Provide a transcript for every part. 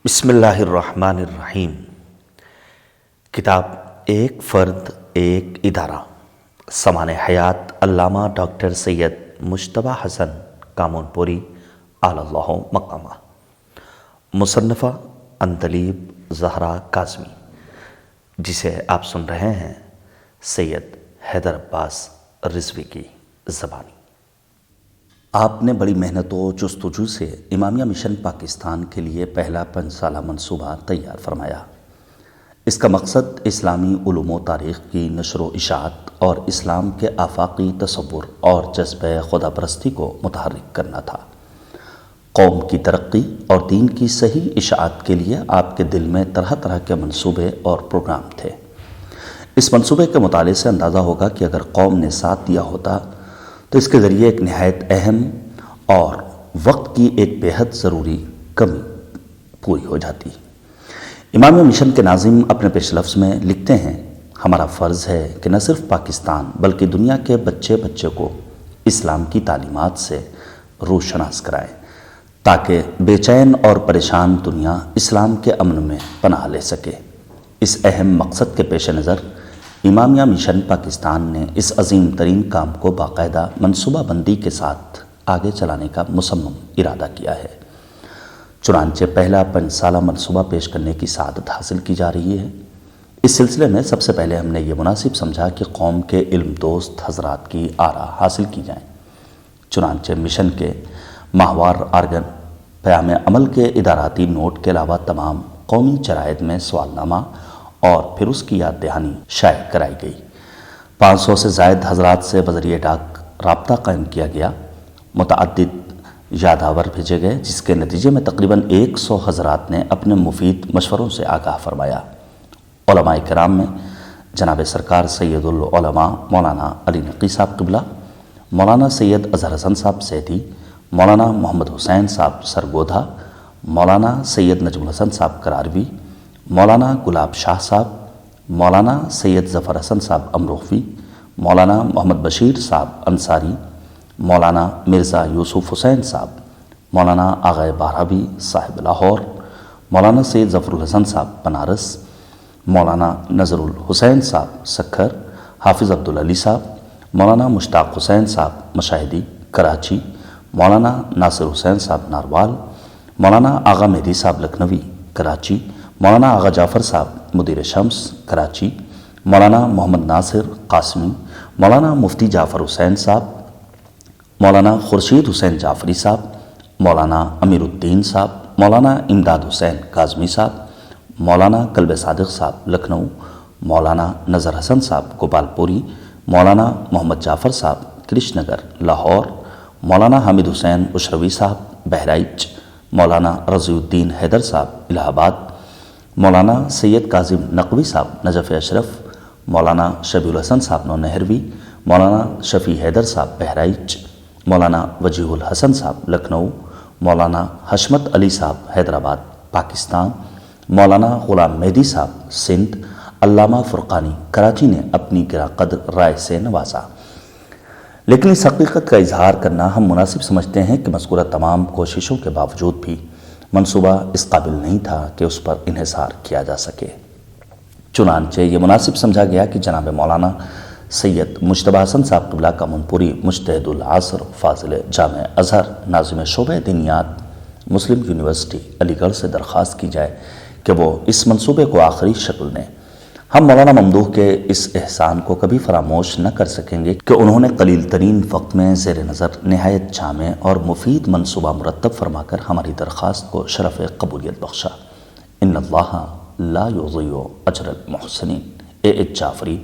بسم اللہ الرحمن الرحیم۔ کتاب ایک فرد ایک ادارہ، سامان حیات علامہ ڈاکٹر سید مجتبیٰ حسن کامون پوری اعلی اللہ مقامہ، مصنفہ عندلیب زہرا کاظمی، جسے آپ سن رہے ہیں سید حیدر عباس رضوی کی زبانی۔ آپ نے بڑی محنت و جستجو سے امامیہ مشن پاکستان کے لیے پہلا 5 سالہ منصوبہ تیار فرمایا۔ اس کا مقصد اسلامی علوم و تاریخ کی نشر و اشاعت اور اسلام کے آفاقی تصور اور جذبہ خدا پرستی کو متحرک کرنا تھا۔ قوم کی ترقی اور دین کی صحیح اشاعت کے لیے آپ کے دل میں طرح طرح کے منصوبے اور پروگرام تھے۔ اس منصوبے کے مطالعے سے اندازہ ہوگا کہ اگر قوم نے ساتھ دیا ہوتا تو اس کے ذریعے ایک نہایت اہم اور وقت کی ایک بے حد ضروری کمی پوری ہو جاتی۔ امامیہ مشن کے ناظم اپنے پیش لفظ میں لکھتے ہیں، ہمارا فرض ہے کہ نہ صرف پاکستان بلکہ دنیا کے بچے بچے کو اسلام کی تعلیمات سے روشناس کرائیں تاکہ بے چین اور پریشان دنیا اسلام کے امن میں پناہ لے سکے۔ اس اہم مقصد کے پیش نظر امامیہ مشن پاکستان نے اس عظیم ترین کام کو باقاعدہ منصوبہ بندی کے ساتھ آگے چلانے کا مصمم ارادہ کیا ہے۔ چنانچہ پہلا 5 سالہ منصوبہ پیش کرنے کی سعادت حاصل کی جا رہی ہے۔ اس سلسلے میں سب سے پہلے ہم نے یہ مناسب سمجھا کہ قوم کے علم دوست حضرات کی آراء حاصل کی جائیں۔ چنانچہ مشن کے ماہوار آرگن پیام عمل کے اداراتی نوٹ کے علاوہ تمام قومی جرائد میں سوال نامہ اور پھر اس کی یاد دہانی شائع کرائی گئی۔ 500 سے زائد حضرات سے بذریعہ ڈاک رابطہ قائم کیا گیا۔ متعدد یادآور بھیجے گئے، جس کے نتیجے میں تقریباً 100 حضرات نے اپنے مفید مشوروں سے آگاہ فرمایا۔ علماء کرام میں جناب سرکار سید العلماء مولانا علی نقی صاحب قبلہ، مولانا سید اظہر حسن صاحب سیدی، مولانا محمد حسین صاحب سرگودھا، مولانا سید نجم الحسن صاحب کراروی، مولانا گلاب شاہ صاحب، مولانا سید ظفر حسن صاحب امروہوی، مولانا محمد بشیر صاحب انصاری، مولانا مرزا یوسف حسین صاحب، مولانا آغا بہرابی صاحب لاہور، مولانا سید ظفر الحسن صاحب بنارس، مولانا نظر الحسین صاحب سکھر، حافظ عبدالعلی صاحب، مولانا مشتاق حسین صاحب مشاہدی کراچی، مولانا ناصر حسین صاحب ناروال، مولانا آغا مہدی صاحب لکھنوی کراچی، مولانا آغا جعفر صاحب مدیر شمس کراچی، مولانا محمد ناصر قاسمی، مولانا مفتی جعفر حسین صاحب، مولانا خورشید حسین جعفری صاحب، مولانا امیر الدین صاحب، مولانا امداد حسین کاظمی صاحب، مولانا قلب صادق صاحب لکھنؤ، مولانا نظر حسن صاحب گوپال پوری، مولانا محمد جعفر صاحب کرش نگر لاہور، مولانا حامد حسین اشروی صاحب بہرائچ، مولانا رضی الدین حیدر صاحب الہ آباد، مولانا سید کاظم نقوی صاحب نجف اشرف، مولانا شبیع الحسن صاحب نونہروی، مولانا شفیع حیدر صاحب بہرائچ، مولانا وجیہ الحسن صاحب لکھنؤ، مولانا حشمت علی صاحب حیدرآباد پاکستان، مولانا غلام مہدی صاحب سندھ، علامہ فرقانی کراچی نے اپنی گراں قدر رائے سے نوازا۔ لیکن اس حقیقت کا اظہار کرنا ہم مناسب سمجھتے ہیں کہ مذکورہ تمام کوششوں کے باوجود بھی منصوبہ اس قابل نہیں تھا کہ اس پر انحصار کیا جا سکے۔ چنانچہ یہ مناسب سمجھا گیا کہ جناب مولانا سید مجتبیٰ حسن صاحب قبلہ کامون پوری مجتہد العصر فاضل جامع ازہر ناظم شعبہ دینیات مسلم یونیورسٹی علی گڑھ سے درخواست کی جائے کہ وہ اس منصوبے کو آخری شکل دیں۔ ہم مولانا ممدوح کے اس احسان کو کبھی فراموش نہ کر سکیں گے کہ انہوں نے قلیل ترین وقت میں زیر نظر نہایت جامع اور مفید منصوبہ مرتب فرما کر ہماری درخواست کو شرف قبولیت بخشا۔ ان اللہ لا یضیع اجر المحسنین۔ ایچ جعفری،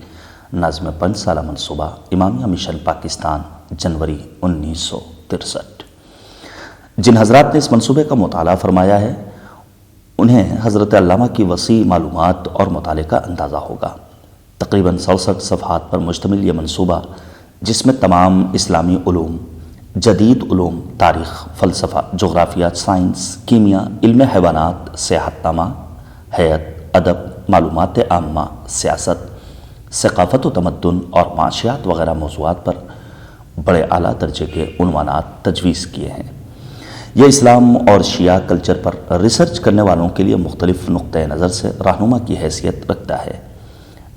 ناظم 5 سالہ منصوبہ امامیہ مشن پاکستان، جنوری 1963۔ جن حضرات نے اس منصوبے کا مطالعہ فرمایا ہے انہیں حضرت علامہ کی وسیع معلومات اور مطالعے کا اندازہ ہوگا۔ تقریباً 67 صفحات پر مشتمل یہ منصوبہ، جس میں تمام اسلامی علوم، جدید علوم، تاریخ، فلسفہ، جغرافیہ، سائنس، کیمیا، علم حیوانات، سیاحت نامہ، حیات، ادب، معلومات عامہ، سیاست، ثقافت و تمدن اور معاشیات وغیرہ موضوعات پر بڑے اعلیٰ درجے کے عنوانات تجویز کیے ہیں۔ یہ اسلام اور شیعہ کلچر پر ریسرچ کرنے والوں کے لیے مختلف نقطۂ نظر سے رہنما کی حیثیت رکھتا ہے۔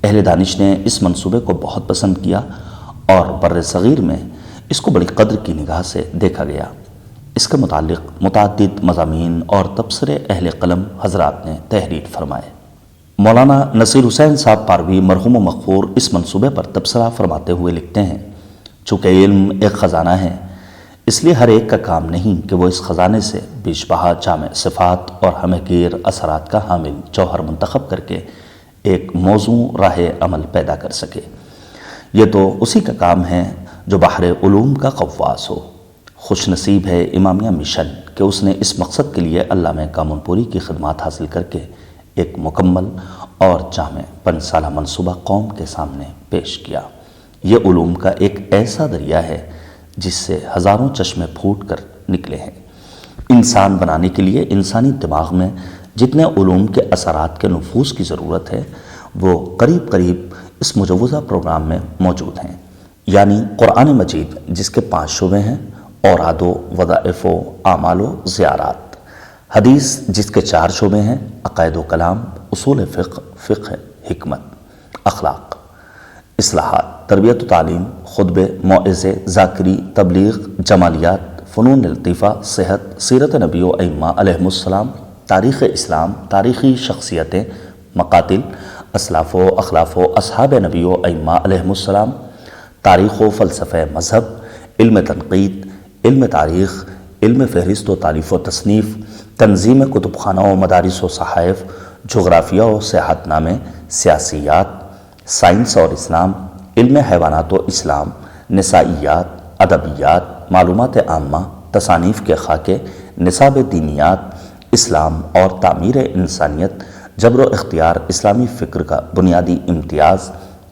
اہل دانش نے اس منصوبے کو بہت پسند کیا اور بر صغیر میں اس کو بڑی قدر کی نگاہ سے دیکھا گیا۔ اس کے متعلق متعدد مضامین اور تبصرے اہل قلم حضرات نے تحریر فرمائے۔ مولانا نصیر حسین صاحب پاروی مرحوم و مغفور اس منصوبے پر تبصرہ فرماتے ہوئے لکھتے ہیں، چونکہ علم ایک خزانہ ہے، اس لیے ہر ایک کا کام نہیں کہ وہ اس خزانے سے بیش بہا جامع صفات اور ہمہ گیر اثرات کا حامل جوہر منتخب کر کے ایک موزوں راہ عمل پیدا کر سکے۔ یہ تو اسی کا کام ہے جو بحر علوم کا غواص ہو۔ خوش نصیب ہے امامیہ مشن کہ اس نے اس مقصد کے لیے علامہ کامون پوری کی خدمات حاصل کر کے ایک مکمل اور جامع 5 سالہ منصوبہ قوم کے سامنے پیش کیا۔ یہ علوم کا ایک ایسا دریا ہے جس سے ہزاروں چشمے پھوٹ کر نکلے ہیں۔ انسان بنانے کے لیے انسانی دماغ میں جتنے علوم کے اثرات کے نفوذ کی ضرورت ہے وہ قریب قریب اس مجوزہ پروگرام میں موجود ہیں، یعنی قرآن مجید جس کے 5 شعبے ہیں، اوراد و وظائف و اعمال و زیارات، حدیث جس کے 4 شعبے ہیں، عقائد و کلام، اصول فقہ، حکمت، اخلاق، اصلاحات، تربیت و تعلیم، خطبے، موعظے، ذاکری، تبلیغ، جمالیات، فنون لطیفہ، صحت، سیرت نبی و ائمہ علیہم السلام، تاریخ اسلام، تاریخی شخصیتیں، مقاتل، اسلاف و اخلاف و اصحاب نبی و ائمہ علیہم السلام، تاریخ و فلسفہ مذہب، علم تنقید، علم تاریخ، علم فہرست و تالیف و تصنیف، تنظیم کتب خانہ و مدارس و صحائف، جغرافیہ و سیاحت نامے، سیاسیات، سائنس اور اسلام، علم حیوانات و اسلام، نسائیات، ادبیات، معلومات عامہ، تصانیف کے خاکے، نصاب دینیات، اسلام اور تعمیر انسانیت، جبر و اختیار، اسلامی فکر کا بنیادی امتیاز،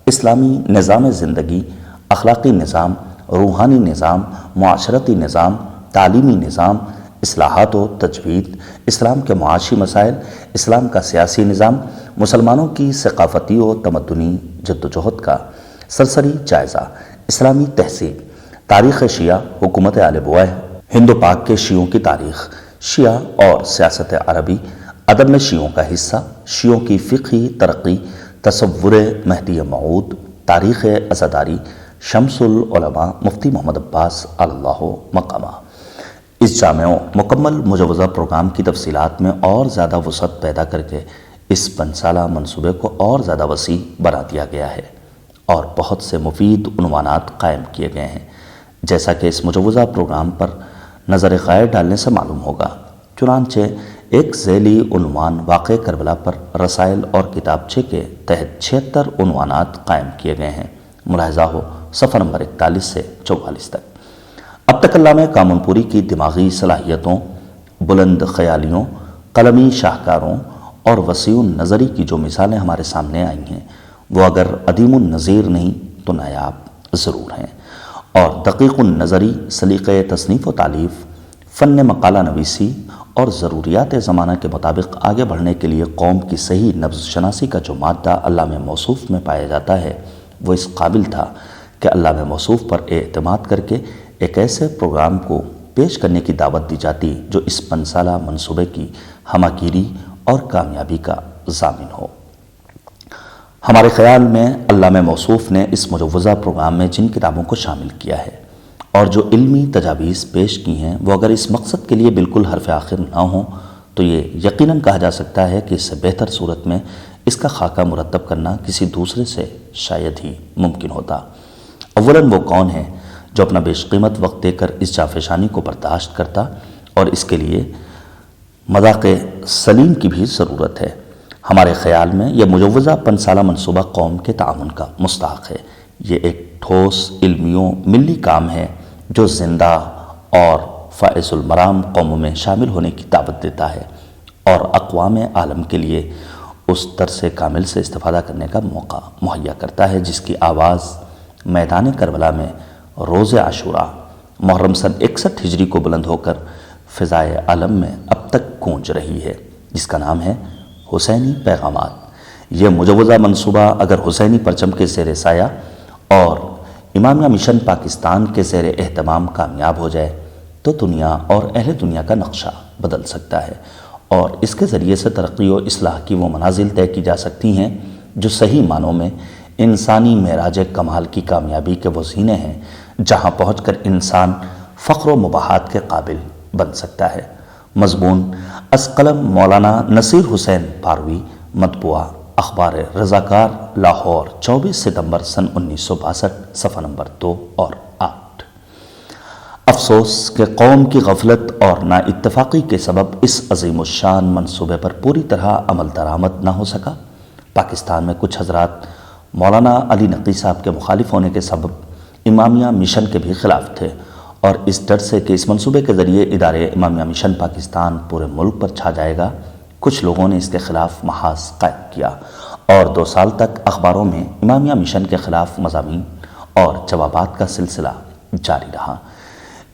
اسلامی نظام زندگی، اخلاقی نظام، روحانی نظام، معاشرتی نظام، تعلیمی نظام، اصلاحات و تجوید، اسلام کے معاشی مسائل، اسلام کا سیاسی نظام، مسلمانوں کی ثقافتی و تمدنی جدوجہد کا سرسری جائزہ، اسلامی تہذیب، تاریخ شیعہ، حکومت آل بویہ، ہند و پاک کے شیعوں کی تاریخ، شیعہ اور سیاست عربی، ادب میں شیعوں کا حصہ، شیعوں کی فقہی ترقی، تصور مہدی موعود، تاریخ عزاداری، شمس العلماء مفتی محمد عباس اللہ مقامہ۔ اس جامع و مکمل مجوزہ پروگرام کی تفصیلات میں اور زیادہ وسعت پیدا کر کے اس 5 سالہ منصوبے کو اور زیادہ وسیع بنا دیا گیا ہے اور بہت سے مفید عنوانات قائم کیے گئے ہیں، جیسا کہ اس مجوزہ پروگرام پر نظر غیر ڈالنے سے معلوم ہوگا۔ چنانچہ ایک ذیلی عنوان واقع کربلا پر رسائل اور کتابچے کے تحت 76 عنوانات قائم کیے گئے ہیں، ملاحظہ ہو صفحہ نمبر 41 سے 44 تک۔ اب تک علامہ کامون پوری کی دماغی صلاحیتوں، بلند خیالیوں، قلمی شاہکاروں اور وسیع النظری کی جو مثالیں ہمارے سامنے آئی ہیں وہ اگر عدیم النظیر نہیں تو نایاب ضرور ہیں، اور دقیق النظری سلیقہ تصنیف و تالیف، فن مقالہ نویسی اور ضروریات زمانہ کے مطابق آگے بڑھنے کے لیے قوم کی صحیح نبض شناسی کا جو مادہ علامہ موصوف میں پایا جاتا ہے وہ اس قابل تھا کہ علامہ موصوف پر اعتماد کر کے ایک ایسے پروگرام کو پیش کرنے کی دعوت دی جاتی جو اس 5 سالہ منصوبے کی ہمہ-گیری اور کامیابی کا ضامن ہو۔ ہمارے خیال میں علامہ موصوف نے اس مجوزہ پروگرام میں جن کتابوں کو شامل کیا ہے اور جو علمی تجاویز پیش کی ہیں وہ اگر اس مقصد کے لیے بالکل حرف آخر نہ ہوں تو یہ یقیناً کہا جا سکتا ہے کہ اس سے بہتر صورت میں اس کا خاکہ مرتب کرنا کسی دوسرے سے شاید ہی ممکن ہوتا۔ اولاً وہ کون ہے جو اپنا بیش قیمت وقت دے کر اس جافشانی کو برداشت کرتا اور اس کے لیے مذاق سلیم کی بھی ضرورت ہے۔ ہمارے خیال میں یہ مجوزہ 5 سالہ منصوبہ قوم کے تعاون کا مستحق ہے۔ یہ ایک ٹھوس علمی و ملی کام ہے جو زندہ اور فائز المرام قوموں میں شامل ہونے کی دعوت دیتا ہے اور اقوام عالم کے لیے اس درس کامل سے استفادہ کرنے کا موقع مہیا کرتا ہے جس کی آواز میدان کربلا میں روز عاشوراء محرم سن 61 ہجری کو بلند ہو کر فضائے عالم میں اب تک گونج رہی ہے، جس کا نام ہے حسینی پیغامات۔ یہ مجوزہ منصوبہ اگر حسینی پرچم کے زیر سایہ اور امامیہ مشن پاکستان کے زیر اہتمام کامیاب ہو جائے تو دنیا اور اہل دنیا کا نقشہ بدل سکتا ہے، اور اس کے ذریعے سے ترقی و اصلاح کی وہ منازل طے کی جا سکتی ہیں جو صحیح معنوں میں انسانی معراج کمال کی کامیابی کے وہ زینے ہیں جہاں پہنچ کر انسان فخر و مباحات کے قابل بن سکتا ہے۔ مضمون از قلم مولانا نصیر حسین پاروی، مطبوعہ اخبار رضاکار، لاہور، 24 ستمبر سن 1962، صفحہ نمبر 2 اور 8۔ افسوس کہ قوم کی غفلت اور نا اتفاقی کے سبب اس عظیم الشان منصوبے پر پوری طرح عمل درآمد نہ ہو سکا۔ پاکستان میں کچھ حضرات مولانا علی نقی صاحب کے مخالف ہونے کے سبب امامیہ مشن کے بھی خلاف تھے، اور اس ڈر سے کہ اس منصوبے کے ذریعے ادارے امامیہ مشن پاکستان پورے ملک پر چھا جائے گا، کچھ لوگوں نے اس کے خلاف محاذ قائم کیا، اور 2 سال تک اخباروں میں امامیہ مشن کے خلاف مضامین اور جوابات کا سلسلہ جاری رہا۔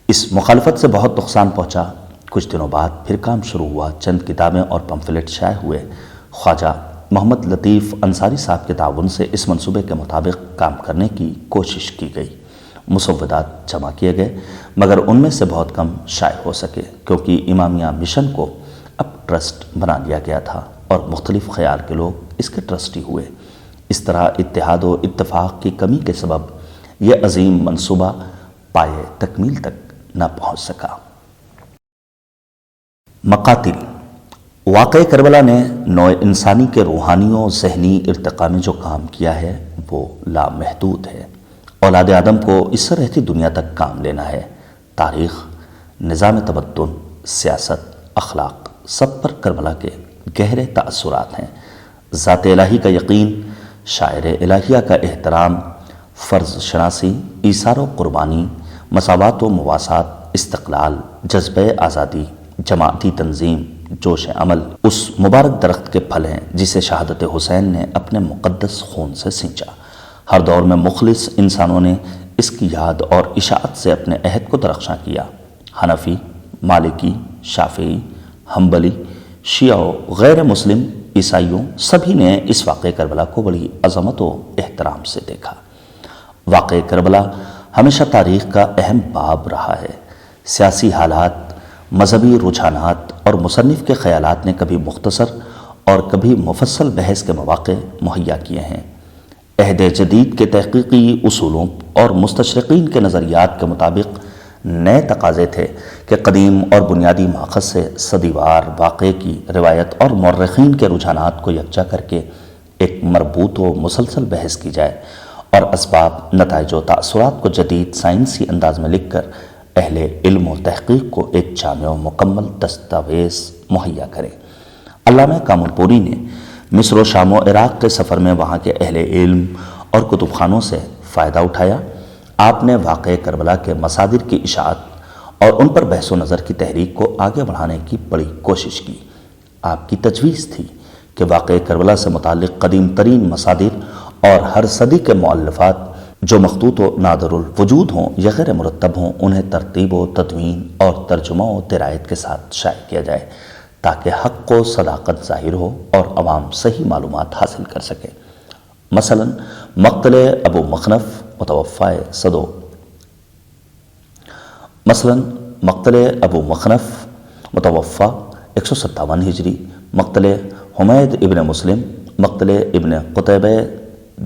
اس مخالفت سے بہت نقصان پہنچا۔ کچھ دنوں بعد پھر کام شروع ہوا، چند کتابیں اور پمفلٹ شائع ہوئے۔ خواجہ محمد لطیف انصاری صاحب کے تعاون سے اس منصوبے کے مطابق کام کرنے کی کوشش کی گئی۔ مسودات جمع کیے گئے، مگر ان میں سے بہت کم شائع ہو سکے، کیونکہ امامیہ مشن کو اب ٹرسٹ بنا لیا گیا تھا اور مختلف خیال کے لوگ اس کے ٹرسٹی ہوئے۔ اس طرح اتحاد و اتفاق کی کمی کے سبب یہ عظیم منصوبہ پائے تکمیل تک نہ پہنچ سکا۔ مقاتل واقعہ کربلا نے نوع انسانی کے روحانی و ذہنی ارتقاء میں جو کام کیا ہے وہ لامحدود ہے۔ اولاد آدم کو اس سے رہتی دنیا تک کام لینا ہے۔ تاریخ، نظام تمدن، سیاست، اخلاق، سب پر کربلا کے گہرے تأثرات ہیں۔ ذات الہی کا یقین، شاعر الہیہ کا احترام، فرض شناسی، ایثار و قربانی، مساوات و مواسات، استقلال، جذبہ آزادی، جماعتی تنظیم، جوش عمل اس مبارک درخت کے پھل ہیں جسے شہادت حسین نے اپنے مقدس خون سے سینچا۔ ہر دور میں مخلص انسانوں نے اس کی یاد اور اشاعت سے اپنے عہد کو درخشاں کیا۔ حنفی، مالکی، شافعی، حنبلی، شیعہ و غیر مسلم، عیسائیوں، سبھی نے اس واقعہ کربلا کو بڑی عظمت و احترام سے دیکھا۔ واقعہ کربلا ہمیشہ تاریخ کا اہم باب رہا ہے۔ سیاسی حالات، مذہبی رجحانات اور مصنف کے خیالات نے کبھی مختصر اور کبھی مفصل بحث کے مواقع مہیا کیے ہیں۔ عہد جدید کے تحقیقی اصولوں اور مستشرقین کے نظریات کے مطابق نئے تقاضے تھے کہ قدیم اور بنیادی ماخذ سے صدیوار واقعے کی روایت اور مورخین کے رجحانات کو یکجا کر کے ایک مربوط و مسلسل بحث کی جائے، اور اسباب، نتائج و تأثرات کو جدید سائنسی انداز میں لکھ کر اہل علم و تحقیق کو ایک جامع و مکمل دستاویز مہیا کریں۔ علامہ کامل پوری نے مصر و شام و عراق کے سفر میں وہاں کے اہل علم اور کتب خانوں سے فائدہ اٹھایا۔ آپ نے واقعہ کربلا کے مصادر کی اشاعت اور ان پر بحث و نظر کی تحریک کو آگے بڑھانے کی بڑی کوشش کی۔ آپ کی تجویز تھی کہ واقعہ کربلا سے متعلق قدیم ترین مصادر اور ہر صدی کے مؤلفات جو مخطوط و نادر الوجود ہوں یا غیر مرتب ہوں، انہیں ترتیب و تدوین اور ترجمہ و درایت کے ساتھ شائع کیا جائے تاکہ حق و صداقت ظاہر ہو اور عوام صحیح معلومات حاصل کر سکے۔ مثلا مقتل ابو مخنف متوفہ 157 ہجری، مقتل حمید ابن مسلم، مقتل ابن قتیبہ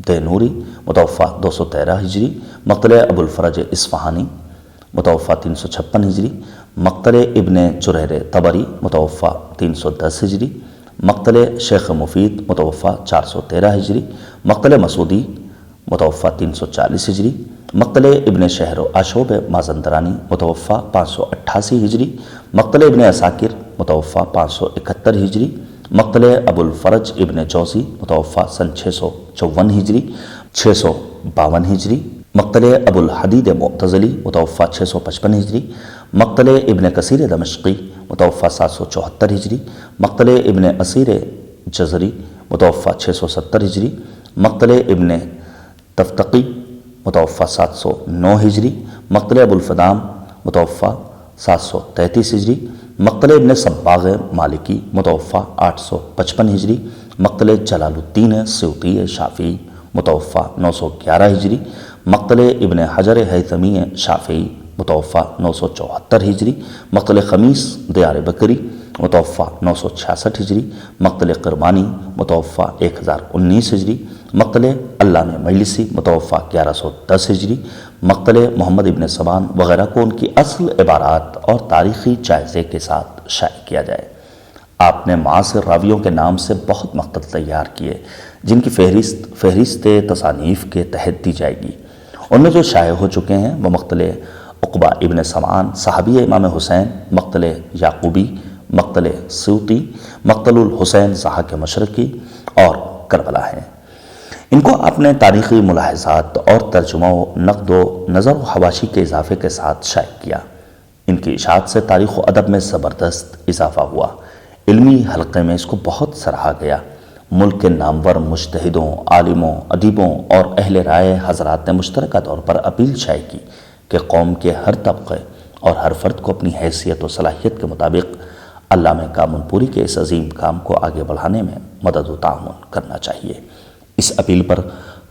دینوری متوفہ 213 ہجری، مقتل ابو الفرج اصفہانی متوفہ 356 ہجری، مقتل ابن جریر طبری متوفہ 310 ہجری، مقتل شیخ مفید متوفہ 413 ہجری، مقتل مسعودی متوفہ 340 ہجری، مقتل ابن شہر و آشوب مازندرانی متوفہ 588 ہجری، مقتل ابن عساکر متوفہ 571 ہجری، مقتل ابو الفرج ابن جوزی متوفہ سن 654 ہجری 652 ہجری، مقتل ابو الحدید معتزلی متوفہ 655 ہجری، مقتل ابن کثیر دمشقی متوفہ 774 ہجری، مقتل ابن اسیر جزری متوفہ 670 ہجری، مقتل ابن تفتقی متوفہ 709 ہجری، مقتل ابو الفدام متوفہ 733 ہجری، مقتل ابن صباغ مالکی متوفہ 855 ہجری، مقتل جلال الدین سیوطی شافعی متوفہ 911 ہجری، مقتل ابن حجر ہیثمی شافعی متوفہ 974 ہجری، مقتل خمیس دیار بکری متوفہ 966 ہجری، مقتل قربانی متوفہ 1019 ہجری، مقتل علامہ مجلسی متوفہ 1110 ہجری، مقتل محمد ابن سبان وغیرہ کو ان کی اصل عبارات اور تاریخی جائزے کے ساتھ شائع کیا جائے۔ آپ نے معاصر راویوں کے نام سے بہت مقتل تیار کیے جن کی فہرست تصانیف کے تحت دی جائے گی۔ ان میں جو شائع ہو چکے ہیں وہ مقتل عقبہ ابن سمعان صحابی امام حسین، مقتل یعقوبی، مقتل سیوطی، مقتل الحسین ضحاک مشرقی اور کربلا ہیں۔ ان کو آپ نے تاریخی ملاحظات اور ترجمہ و نقد و نظر و حواشی کے اضافے کے ساتھ شائع کیا۔ ان کی اشاعت سے تاریخ و ادب میں زبردست اضافہ ہوا۔ علمی حلقے میں اس کو بہت سراہا گیا۔ ملک کے نامور مجتہدوں، عالموں، ادیبوں اور اہل رائے حضرات نے مشترکہ طور پر اپیل شائع کی کہ قوم کے ہر طبقے اور ہر فرد کو اپنی حیثیت و صلاحیت کے مطابق علامہ کامل کے اس عظیم کام کو آگے بڑھانے میں مدد و تعاون کرنا چاہیے۔ اس اپیل پر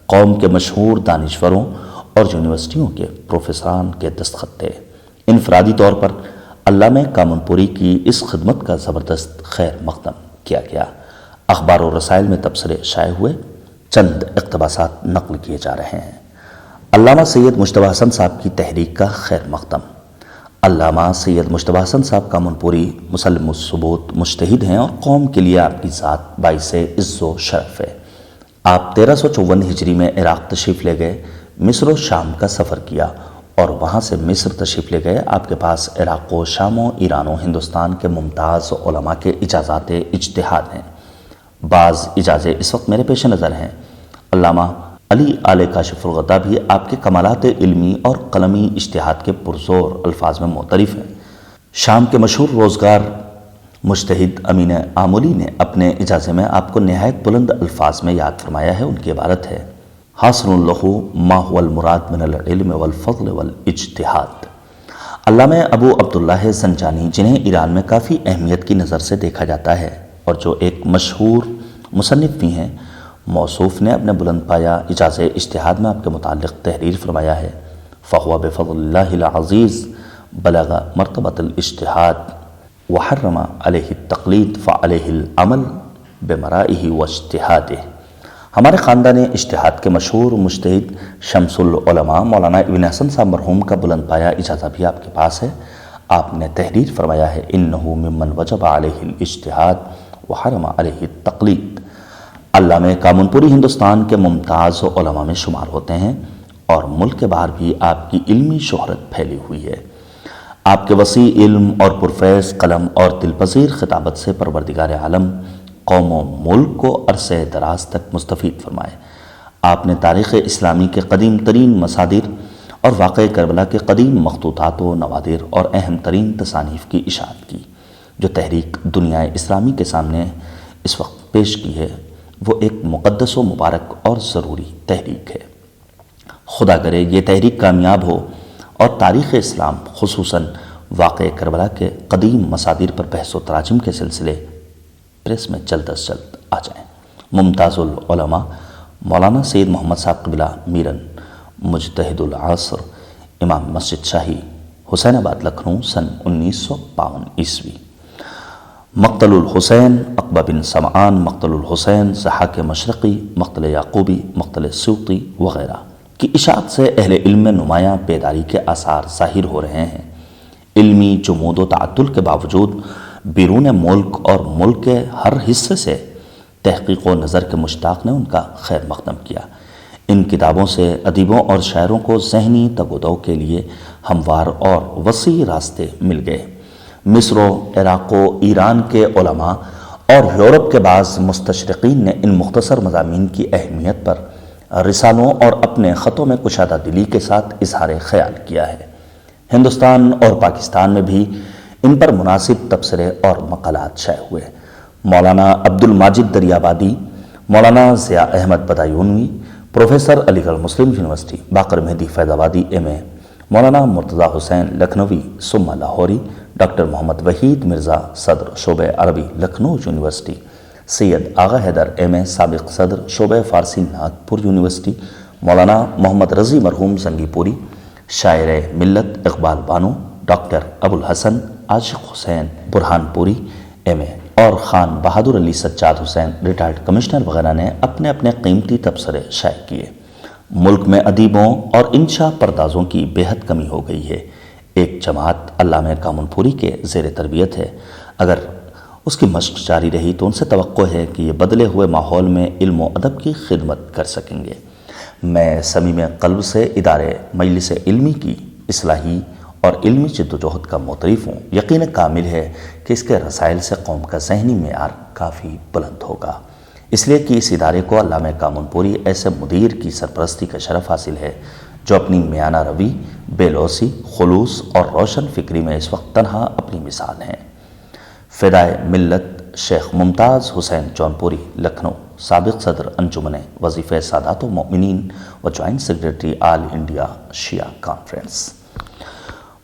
قوم کے مشہور دانشوروں اور یونیورسٹیوں کے پروفیسران کے دستخط تھے۔ انفرادی طور پر علامہ کامل کی اس خدمت کا زبردست خیر مقدم کیا گیا۔ اخبار و رسائل میں تبصرے شائع ہوئے، چند اقتباسات نقل کیے جا رہے ہیں۔ علامہ سید مجتبیٰ حسن صاحب کی تحریک کا خیر مقدم۔ علامہ سید مجتبیٰ حسن صاحب کامل مسلم الثبوت مجتہد ہیں اور قوم کے لیے آپ کی ذات باعث عز و شرف ہے۔ آپ 1354 ہجری میں عراق تشریف لے گئے، مصر و شام کا سفر کیا اور وہاں سے مصر تشریف لے گئے۔ آپ کے پاس عراق و شام و ایران و ہندوستان کے ممتاز علماء کے اجازات اجتہاد ہیں۔ بعض اجازے اس وقت میرے پیش نظر ہیں۔ علامہ علی آل کاشف الغطا بھی آپ کے کمالات علمی اور قلمی اجتہاد کے پرزور الفاظ میں معترف ہیں۔ شام کے مشہور روزگار مجتہد امین آمولی نے اپنے اجازے میں آپ کو نہایت بلند الفاظ میں یاد فرمایا ہے۔ ان کی عبارت ہے: حاصل لہ ما هو المراد من العلم والفضل والاجتہاد۔ علامہ ابو عبداللہ زنجانی، جنہیں ایران میں کافی اہمیت کی نظر سے دیکھا جاتا ہے اور جو ایک مشہور مصنف بھی ہیں، موصوف نے اپنے بلند پایا اجاز اجتہاد میں آپ کے متعلق تحریر فرمایا ہے: فہو بفضل اللہ العزیز بلغ مرتبۃ الاجتہاد وحرم علیہ التقلید فعلیہ العمل بمرائہ واجتہادہ۔ ہمارے خاندان اجتہاد کے مشہور مجتہد شمس العلماء مولانا ابن حسن صاحب مرحوم کا بلند پایا اجازہ بھی آپ کے پاس ہے۔ آپ نے تحریر فرمایا ہے: انہ ممن وجب علیہ الاجتہاد وحرم علیہ التقلید۔ علامہ کامل ہندوستان کے ممتاز علماء میں شمار ہوتے ہیں اور ملک کے باہر بھی آپ کی علمی شہرت پھیلی ہوئی ہے۔ آپ کے وسیع علم اور پرفیض قلم اور دلپذیر خطابت سے پروردگار عالم قوم و ملک کو عرصہ دراز تک مستفید فرمائے۔ آپ نے تاریخ اسلامی کے قدیم ترین مصادر اور واقع کربلا کے قدیم مخطوطات و نوادر اور اہم ترین تصانیف کی اشاعت کی۔ جو تحریک دنیا اسلامی کے سامنے اس وقت پیش کی ہے وہ ایک مقدس و مبارک اور ضروری تحریک ہے۔ خدا کرے یہ تحریک کامیاب ہو اور تاریخ اسلام خصوصاً واقع کربلا کے قدیم مصادر پر بحث و تراجم کے سلسلے پریس میں جلد از جلد آ جائیں۔ ممتاز العلماء مولانا سید محمد صاحب قبلہ میرن، مجتہد العصر، امام مسجد شاہی، حسین آباد لکھنؤ، سن 1952 عیسوی۔ مقتل الحسین عقبہ بن سمعان، مقتل الحسین ضحاک مشرقی، مقتل یعقوبی، مقتل سیوطی وغیرہ کی اشاعت سے اہل علم میں نمایاں بیداری کے آثار ظاہر ہو رہے ہیں۔ علمی جمود و تعدل کے باوجود بیرون ملک اور ملک کے ہر حصے سے تحقیق و نظر کے مشتاق نے ان کا خیر مقدم کیا۔ ان کتابوں سے ادیبوں اور شاعروں کو ذہنی تگ و دو کے لیے ہموار اور وسیع راستے مل گئے۔ مصر و عراق و ایران کے علماء اور یورپ کے بعض مستشرقین نے ان مختصر مضامین کی اہمیت پر رسالوں اور اپنے خطوں میں کشادہ دلی کے ساتھ اظہار خیال کیا ہے۔ ہندوستان اور پاکستان میں بھی ان پر مناسب تبصرے اور مقالات شائع ہوئے۔ مولانا عبد الماجد دریابادی، مولانا ضیاء احمد بدایونوی، پروفیسر علی گڑھ مسلم یونیورسٹی باقر مہدی فیض آبادی ایم اے، مولانا مرتضی حسین لکھنوی ثم لاہوری، ڈاکٹر محمد وحید مرزا صدر شعبہ عربی لکھنؤ یونیورسٹی، سید آغا حیدر ایم اے سابق صدر شعبہ فارسی ناگپور یونیورسٹی، مولانا محمد رضی مرحوم زنگی پوری، شاعر ملت اقبال بانو ڈاکٹر ابوالحسن عاشق حسین برہان پوری ایم اے اور خان بہادر علی سجاد حسین ریٹائرڈ کمشنر وغیرہ نے اپنے اپنے قیمتی تبصرے شائع کیے۔ ملک میں ادیبوں اور انشا پردازوں کی بے حد کمی ہو گئی ہے۔ ایک جماعت علامہ کامن پوری کے زیر تربیت ہے۔ اگر اس کی مشق جاری رہی تو ان سے توقع ہے کہ یہ بدلے ہوئے ماحول میں علم و ادب کی خدمت کر سکیں گے۔ میں صمیم قلب سے ادارے مجلس علمی کی اصلاحی اور علمی جدوجہد کا معترف ہوں۔ یقین کامل ہے کہ اس کے رسائل سے قوم کا ذہنی معیار کافی بلند ہوگا، اس لیے کہ اس ادارے کو علامہ کامن پوری ایسے مدیر کی سرپرستی کا شرف حاصل ہے جو اپنی میانہ روی، بے لوثی، خلوص اور روشن فکری میں اس وقت تنہا اپنی مثال ہیں۔ فدائے ملت شیخ ممتاز حسین جونپوری لکھنؤ، سابق صدر انجمن وظیفہ سادات و مؤمنین و جوائنٹ سیکرٹری آل انڈیا شیعہ کانفرنس۔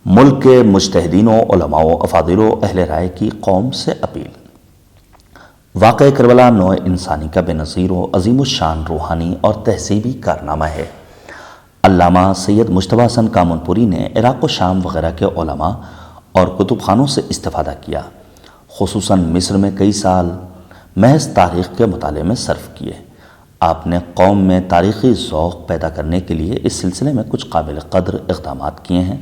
ملک کے مجتہدین و علماء و افاضل و اہل رائے کی قوم سے اپیل۔ واقعہ کربلا نوع انسانی کا بے نظیر و عظیم الشان روحانی اور تہذیبی کارنامہ ہے۔ علامہ سید مجتبیٰ حسن کامن پوری نے عراق و شام وغیرہ کے علماء اور کتب خانوں سے استفادہ کیا، خصوصاً مصر میں کئی سال محض تاریخ کے مطالعے میں صرف کیے۔ آپ نے قوم میں تاریخی ذوق پیدا کرنے کے لیے اس سلسلے میں کچھ قابل قدر اقدامات کیے ہیں۔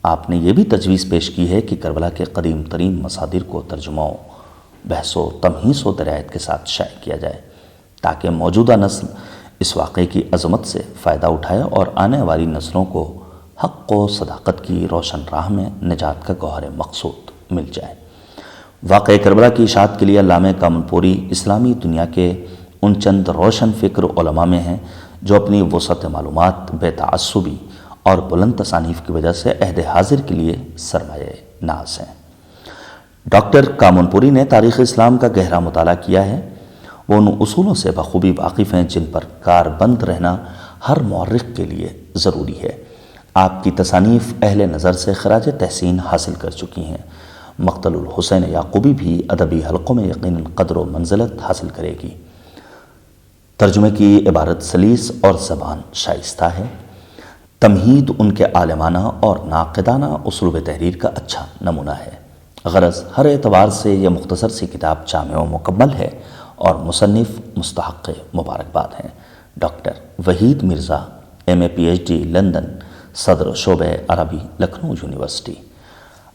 آپ نے یہ بھی تجویز پیش کی ہے کہ کربلا کے قدیم ترین مصادر کو ترجمہ و بحث و تمحیص و درایت کے ساتھ شائع کیا جائے تاکہ موجودہ نسل اس واقعے کی عظمت سے فائدہ اٹھائے اور آنے والی نسلوں کو حق و صداقت کی روشن راہ میں نجات کا گوہر مقصود مل جائے۔ واقعہ کربلا کی اشاعت کے لیے علامہ کامن پوری اسلامی دنیا کے ان چند روشن فکر علماء میں ہیں جو اپنی وسعت معلومات، بے تعصبی اور بلند تصانیف کی وجہ سے عہد حاضر کے لیے سرمایہ ناز ہیں۔ ڈاکٹر کامن پوری نے تاریخ اسلام کا گہرا مطالعہ کیا ہے۔ وہ ان اصولوں سے بخوبی واقف ہیں جن پر کار بند رہنا ہر مورخ کے لیے ضروری ہے۔ آپ کی تصانیف اہل نظر سے خراج تحسین حاصل کر چکی ہیں۔ مقتل الحسین یعقوبی بھی ادبی حلقوں میں یقیناً قدر و منزلت حاصل کرے گی۔ ترجمے کی عبارت سلیس اور زبان شائستہ ہے۔ تمہید ان کے عالمانہ اور ناقدانہ اسلوب تحریر کا اچھا نمونہ ہے۔ غرض ہر اعتبار سے یہ مختصر سی کتاب جامع و مکمل ہے اور مصنف مستحق مبارکباد ہیں۔ ڈاکٹر وحید مرزا ایم اے پی ایچ ڈی لندن، صدر شعبہ عربی لکھنؤ یونیورسٹی۔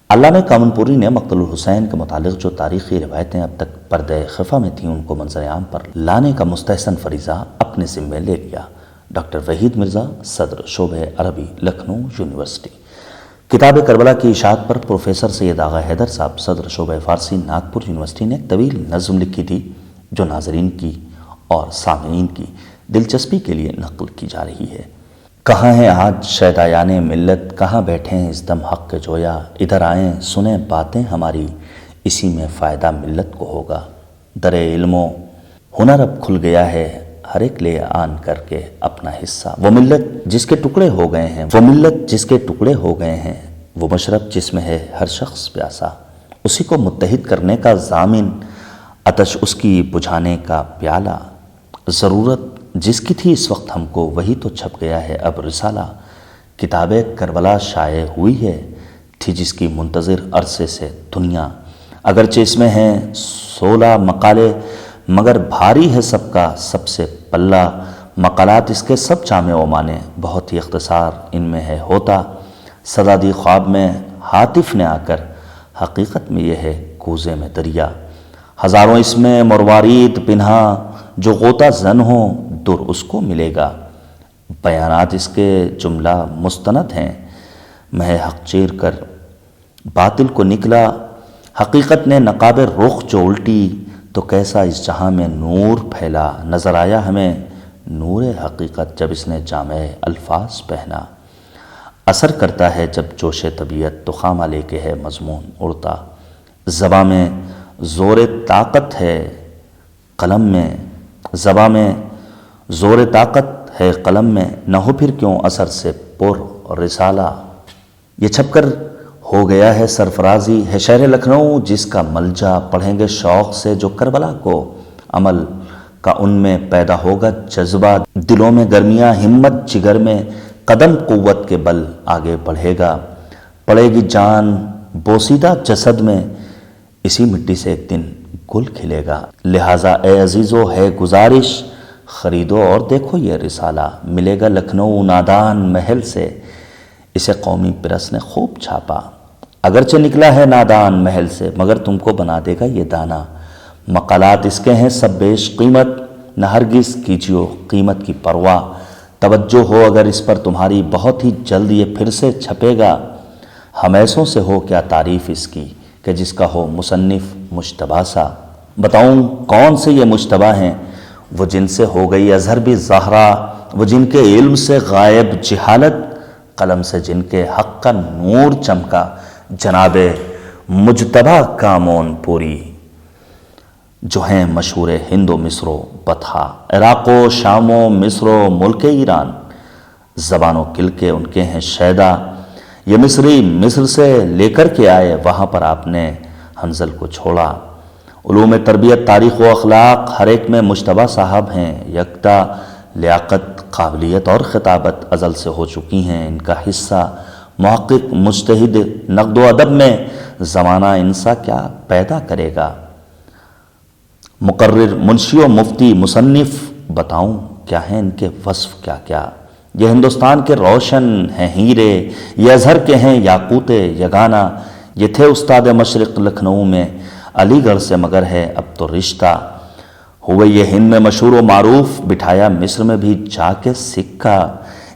علامہ کامن پوری نے مقتل الحسین کے متعلق جو تاریخی روایتیں اب تک پردہ خفا میں تھیں ان کو منظر عام پر لانے کا مستحسن فریضہ اپنے ذمے لے لیا۔ ڈاکٹر وحید مرزا، صدر شعبہ عربی لکھنؤ یونیورسٹی۔ کتاب کربلا کی اشاعت پر پروفیسر سید آغا حیدر صاحب، صدر شعبہ فارسی ناگپور یونیورسٹی نے ایک طویل نظم لکھی تھی جو ناظرین کی اور سامعین کی دلچسپی کے لیے نقل کی جا رہی ہے۔ کہاں ہیں آج شیدایان ملت، کہاں بیٹھے ہیں اس دم حق کے جویا، ادھر آئیں سنیں باتیں ہماری، اسی میں فائدہ ملت کو ہوگا۔ در علم و ہنر اب کھل گیا ہے، ہر ایک لے آن کر کے اپنا حصہ۔ وہ ملت جس کے ٹکڑے ہو گئے ہیں، وہ ملت جس کے ٹکڑے ہو گئے ہیں، وہ مشرب جس میں ہے ہر شخص پیاسا، اسی کو متحد کرنے کا ضامن، آتش اس کی بجھانے کا پیالہ، ضرورت جس کی تھی اس وقت ہم کو وہی تو چھپ گیا ہے اب رسالہ۔ کتاب کربلا شائع ہوئی ہے، تھی جس کی منتظر عرصے سے دنیا، اگرچہ اس میں ہیں 16 مقالے مگر بھاری ہے سب کا سب سے پلہ، مقالات اس کے سب جامع و معنی، بہت ہی اختصار ان میں ہے ہوتا، صدا دی خواب میں ہاتف نے آ کر، حقیقت میں یہ ہے کوزے میں دریا، ہزاروں اس میں مروارید پنہا، جو غوطہ زن ہو در اس کو ملے گا، بیانات اس کے جملہ مستند ہیں، مہ حق چیر کر باطل کو نکلا، حقیقت نے نقاب رخ جو الٹی، تو کیسا اس جہاں میں نور پھیلا، نظر آیا ہمیں نور حقیقت جب اس نے جامع الفاظ پہنا، اثر کرتا ہے جب جوش طبیعت تو خامہ لے کے ہے مضمون اڑتا، زباں میں زور طاقت ہے قلم میں، زباں میں زور طاقت ہے قلم میں، نہ ہو پھر کیوں اثر سے پر رسالہ، یہ چھپ کر ہو گیا ہے سرفرازی، ہے شہر لکھنؤ جس کا ملجا، پڑھیں گے شوق سے جو کربلا کو، عمل کا ان میں پیدا ہوگا جذبہ، دلوں میں گرمیاں، ہمت جگر میں قدم قوت کے بل آگے بڑھے گا، پڑے گی جان بوسیدہ جسد میں، اسی مٹی سے ایک دن گل کھلے گا۔ لہٰذا اے عزیزو ہے گزارش، خریدو اور دیکھو یہ رسالہ، ملے گا لکھنؤ نادان محل سے، اسے قومی پریس نے خوب چھاپا۔ اگرچہ نکلا ہے نادان محل سے، مگر تم کو بنا دے گا یہ دانا۔ مقالات اس کے ہیں سب بیش قیمت، نہ ہرگز کیجیو قیمت کی پرواہ۔ توجہ ہو اگر اس پر تمہاری، بہت ہی جلد یہ پھر سے چھپے گا۔ ہم ایسوں سے ہو کیا تعریف اس کی، کہ جس کا ہو مصنف مجتبیٰ سا۔ بتاؤں کون سے یہ مجتبیٰ ہیں، وہ جن سے ہو گئی ازہر بھی ظاہرہ، وہ جن کے علم سے غائب جہالت، قلم سے جن کے حق کا نور چمکا۔ جناب مجتبیٰ کامون پوری، جو ہیں مشہور ہند و مصر و بطحا، عراق و شام و مصر و ملک ایران، زبان و کل کے ان کے ہیں شیدا۔ یہ مصری مصر سے لے کر کے آئے، وہاں پر آپ نے حنظل کو چھوڑا۔ علوم تربیت، تاریخ و اخلاق، ہر ایک میں مجتبیٰ صاحب ہیں۔ یکتا لیاقت، قابلیت اور خطابت ازل سے ہو چکی ہیں، ان کا حصہ محقق مجتہد نقد و ادب میں زمانہ انسا کیا پیدا کرے گا۔ مقرر، منشی و مفتی، مصنف، بتاؤں کیا ہیں ان کے وصف کیا کیا۔ یہ ہندوستان کے روشن ہیں ہیرے، یہ ازہر کے ہیں یاقوت یگانہ۔ یہ تھے استاد مشرق لکھنؤ میں، علی گڑھ سے مگر ہے اب تو رشتہ۔ ہوئے یہ ہند میں مشہور و معروف، بٹھایا مصر میں بھی جا کے سکہ۔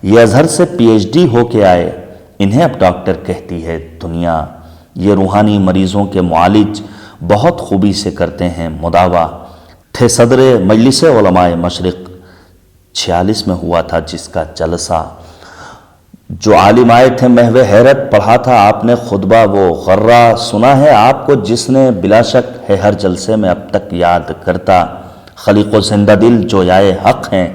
یہ ازہر سے پی ایچ ڈی ہو کے آئے، انہیں اب ڈاکٹر کہتی ہے دنیا۔ یہ روحانی مریضوں کے معالج، بہت خوبی سے کرتے ہیں مداوا۔ تھے صدر مجلس علماء مشرق، 46 میں ہوا تھا جس کا جلسہ۔ جو عالم آئے تھے محو حیرت، پڑھا تھا آپ نے خطبہ وہ غرہ۔ سنا ہے آپ کو جس نے، بلا شک ہے ہر جلسے میں اب تک یاد کرتا۔ خلیق و زندہ دل جو یائے حق ہیں،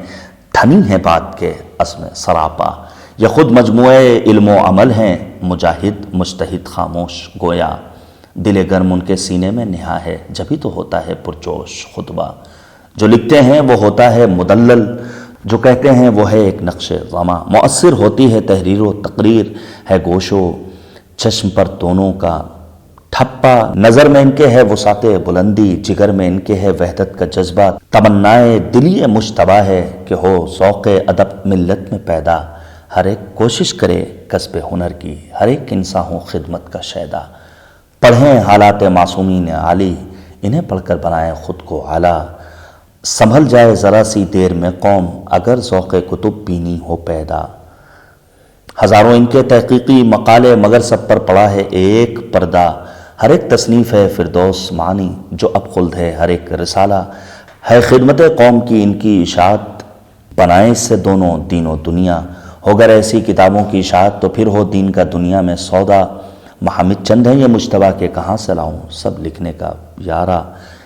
دھنی ہیں بات کے عزم سراپا۔ یہ خود مجموعہ علم و عمل ہیں، مجاہد مجتہد خاموش گویا۔ دل گرم ان کے سینے میں نہا ہے، جبھی تو ہوتا ہے پرجوش خطبہ۔ جو لکھتے ہیں وہ ہوتا ہے مدلل، جو کہتے ہیں وہ ہے ایک نقش ضمہ۔ مؤثر ہوتی ہے تحریر و تقریر، ہے گوش و چشم پر دونوں کا ٹھپا۔ نظر میں ان کے ہے وسعت بلندی، جگر میں ان کے ہے وحدت کا جذبہ۔ تمنائے دلی مجتبیٰ ہے کہ ہو ذوق ادب ملت میں پیدا۔ ہر ایک کوشش کرے کسب ہنر کی، ہر ایک انسان ہو خدمت کا شیدا۔ پڑھیں حالات معصومین عالی، انہیں پڑھ کر بنائیں خود کو اعلیٰ۔ سنبھل جائے ذرا سی دیر میں قوم، اگر ذوق کتب بینی ہو پیدا۔ ہزاروں ان کے تحقیقی مقالے، مگر سب پر پڑا ہے ایک پردہ۔ ہر ایک تصنیف ہے فردوس معانی، جو اب خلد ہے ہر ایک رسالہ۔ ہے خدمت قوم کی ان کی اشاعت، بنائیں اس سے دونوں دین و دنیا۔ ہوگر ایسی کتابوں کی اشاعت، تو پھر ہو دین کا دنیا میں سودا۔ محمد چند ہیں یہ مجتبیٰ کے، کہاں سے لاؤں سب لکھنے کا یارا۔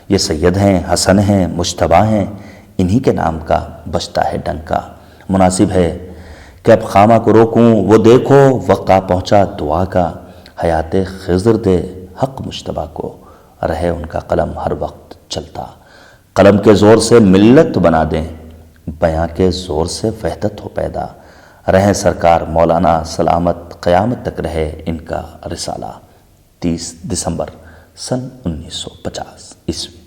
یہ سید ہیں، حسن ہیں، مجتبیٰ ہیں، انہی کے نام کا بجتا ہے ڈنکا۔ مناسب ہے کہ اب خامہ کو روکوں، وہ دیکھو وقت آ پہنچا دعا کا۔ حیات خضر دے حق مجتبیٰ کو، رہے ان کا قلم ہر وقت چلتا۔ قلم کے زور سے ملت بنا دیں، بیاں کے زور سے وحدت ہو پیدا۔ رہیں سرکار مولانا سلامت، قیامت تک رہے ان کا رسالہ۔ 30 دسمبر سن 1950 عیسوی۔